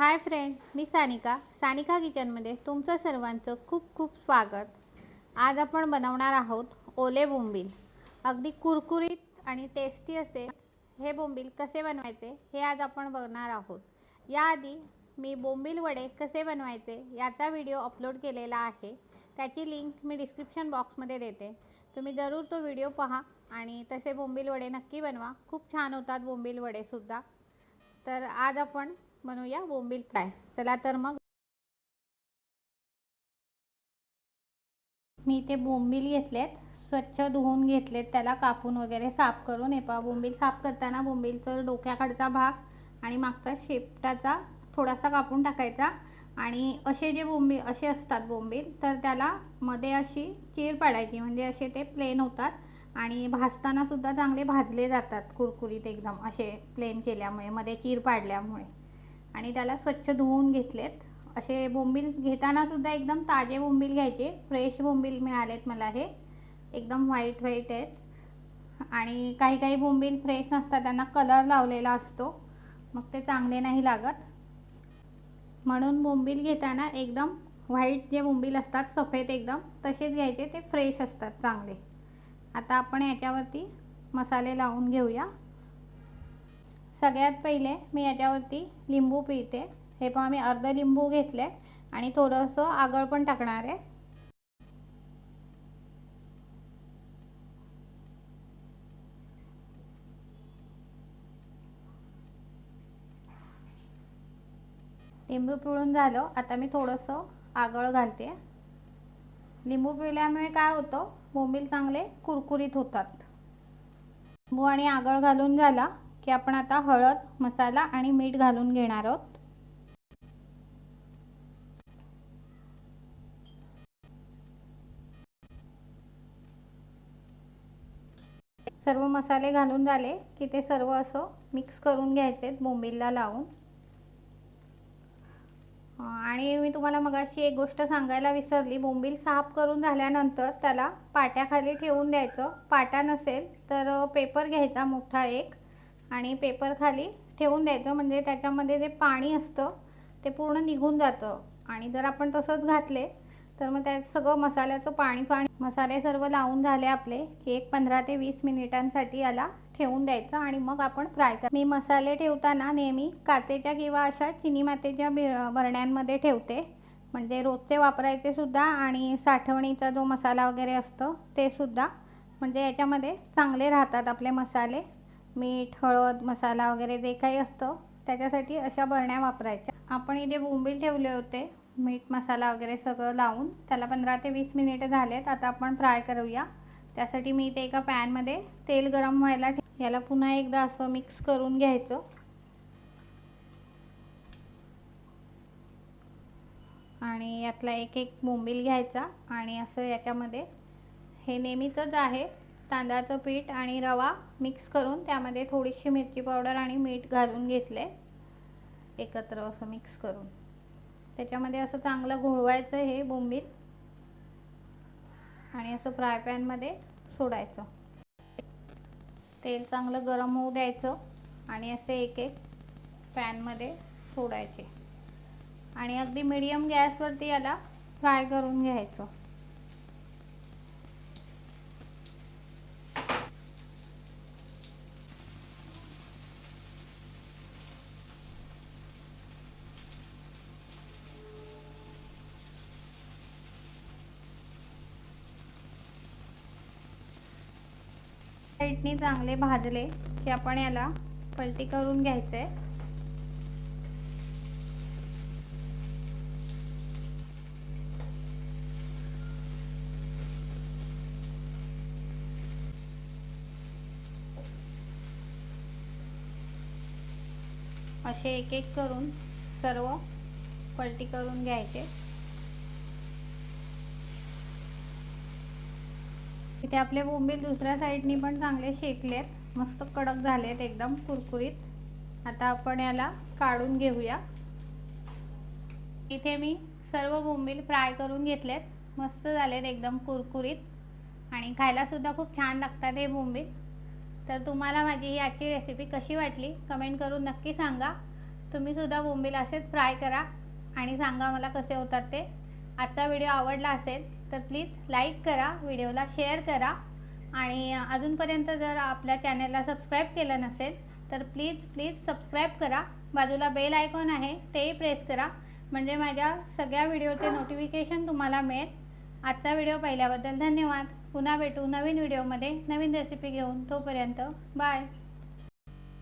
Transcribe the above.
Hi friend, मी सानिका किचनमध्ये तुमचं सर्वांचं खूप खूप स्वागत। आज आपण बनवणार आहोत ओले बोंबील। अगदी कुरकुरीत आणि टेस्टी असे हे बोंबील कसे बनवायचे हे आज आपण बघणार आहोत। याआधी मी बोंबील वडे कसे बनवायचे याचा व्हिडिओ अपलोड केलेला आहे, त्याची लिंक मी डिस्क्रिप्शन बॉक्समध्ये देते। तुम्ही जरूर तो व्हिडिओ पहा आणि तसे बोंबील वडे नक्की बनवा, खूप छान होतात बोंबील वडे सुद्धा। तर आज आपण बनवूया बोंबील फ्राय। चला तर मग मी ते बोंबील घेतलेत, स्वच्छ धुवून घेतलेत, त्याला कापून वगैरे साफ करून। हे पहा, बोंबील साफ करताना बोंबीलचं डोक्याकडचा भाग आणि मागचा शेपटाचा थोडासा कापून टाकायचा। आणि असे जे बोंबील असे असतात बोंबील, तर त्याला मध्ये अशी चीर पाडायची, म्हणजे असे ते प्लेन होतात आणि भाजताना सुद्धा चांगले भाजले जातात, कुरकुरीत एकदम असे प्लेन केल्यामुळे, मध्ये चीर पाडल्यामुळे। आणि त्याला स्वच्छ धुवून घेतलेत। असे बोंबील घेताना सुद्धा एकदम ताजे बोंबील घ्यायचे, फ्रेश बोंबील मिळालेत मला, हे एकदम व्हाईट आहेत। आणि काही काही बोंबील फ्रेश नसतात, त्यांना कलर लावलेला असतो, मग ते चांगले नाही लागत। म्हणून बोंबील घेताना एकदम व्हाईट जे बोंबील असतात, सफेद एकदम, तसेच घ्यायचे, ते फ्रेश असतात चांगले। आता आपण याच्यावरती मसाले लावून घेऊया। सगळ्यात पहिले मी याच्यावरती लिंबू पिळते। हे पहा, मी अर्ध लिंबू घेतले आणि थोडंसं आगळ पण टाकणार आहे। लिंबू पिळून झालं, आता मी थोडंसं आगळ घालते। लिंबू पिळल्यामुळे काय होतं, बोंबील चांगले कुरकुरीत होतात। लिंबू आणि आगळ घालून झाला की आपण आता हळद, मसाला आणि मीठ घालून घेणार आहोत। सर्व मसाले घालून झाले की ते सर्व असं मिक्स करून घ्यायचे बोंबीलला लावून। आणि मी तुम्हाला मगाशी एक गोष्ट सांगायला विसरली, बोंबील साफ करून झाल्यानंतर त्याला पाट्याखाली ठेवून द्यायचं। पाटा नसेल तर पेपर घ्यायचा मोठा एक आणि पेपर खाली ठेवून द्यायचं, म्हणजे त्याच्यामध्ये जे पाणी असतं ते पूर्ण निघून जातं। आणि जर आपण तसंच घातले तर मग त्यात सगळं मसाल्याचं पाणी मसाले सर्व लावून झाले आपले की एक 15 ते 20 मिनिटांसाठी याला ठेवून द्यायचं आणि मग आपण फ्राय कर। मी मसाले ठेवताना नेहमी काचेच्या किंवा अशा चिनी मातीच्या बरण्यांमध्ये ठेवते, म्हणजे रोजचे वापरायचे सुद्धा आणि साठवणीचा जो मसाला वगैरे असतो ते सुद्धा, म्हणजे याच्यामध्ये चांगले राहतात आपले मसाले। मीठ, हळद, मसाला वगैरे जे काही असतं त्याच्यासाठी अशा बरण्या वापरायच्या। आपण इथे बोंबील ठेवले होते, मीठ मसाला वगैरे सगळं लावून, त्याला 15 ते 20 मिनिट झालेत। आता आपण फ्राय करूया। त्यासाठी मी इथे एका पॅनमध्ये तेल गरम व्हायला याला पुन्हा एकदा असं मिक्स करून घ्यायचं। आणि यातला एक एक बोंबील घ्यायचा आणि असं याच्यामध्ये, हे नेहमीचंच आहे, तांदळाचं पीठ आणि रवा मिक्स करून त्यामध्ये थोडीशी मिरची पावडर आणि मीठ घालून घेतले एकत्र, असं मिक्स करून त्याच्यामध्ये असं चांगलं घोळवायचं हे बोंबील आणि असं फ्राय पॅनमध्ये सोडायचं। तेल चांगलं गरम होऊ द्यायचं आणि असे एक एक पॅनमध्ये सोडायचे आणि अगदी मीडियम गॅसवरती याला फ्राय करून घ्यायचं। साईडनी चांगले भाजले की आपण याला पलटी करून घ्यायचंय। असे एक एक करून सर्व पलटी करून घ्यायचे। इथे आपले बोंबील दुसऱ्या साईडनी पण चांगले शेकलेत, मस्त कडक झालेत, एकदम कुरकुरीत। आता आपण याला काढून घेऊया। इथे मी सर्व बोंबील फ्राय करून घेतलेत, मस्त झालेत एकदम कुरकुरीत आणि खायला सुद्धा खूप छान लागतात हे बोंबील। तर तुम्हाला माझी ही आजची रेसिपी कशी वाटली कमेंट करून नक्की सांगा। तुम्ही सुद्धा बोंबील असेच फ्राय करा आणि सांगा मला कसे होतात ते. आजचा व्हिडिओ आवडला असेल तर प्लीज लाईक करा, व्हिडिओला शेअर करा आणि अजूनपर्यंत जर आपल्या चॅनलला सबस्क्राईब केलं नसेल तर प्लीज सबस्क्राईब करा. बाजूला बेल आयकॉन आहे तेही प्रेस करा, म्हणजे माझ्या सगळ्या व्हिडिओचे नोटिफिकेशन तुम्हाला मिळेल. आजचा व्हिडिओ पाहिल्याबद्दल धन्यवाद. पुन्हा भेटू नवीन व्हिडिओमध्ये नवीन रेसिपी घेऊन. तोपर्यंत बाय.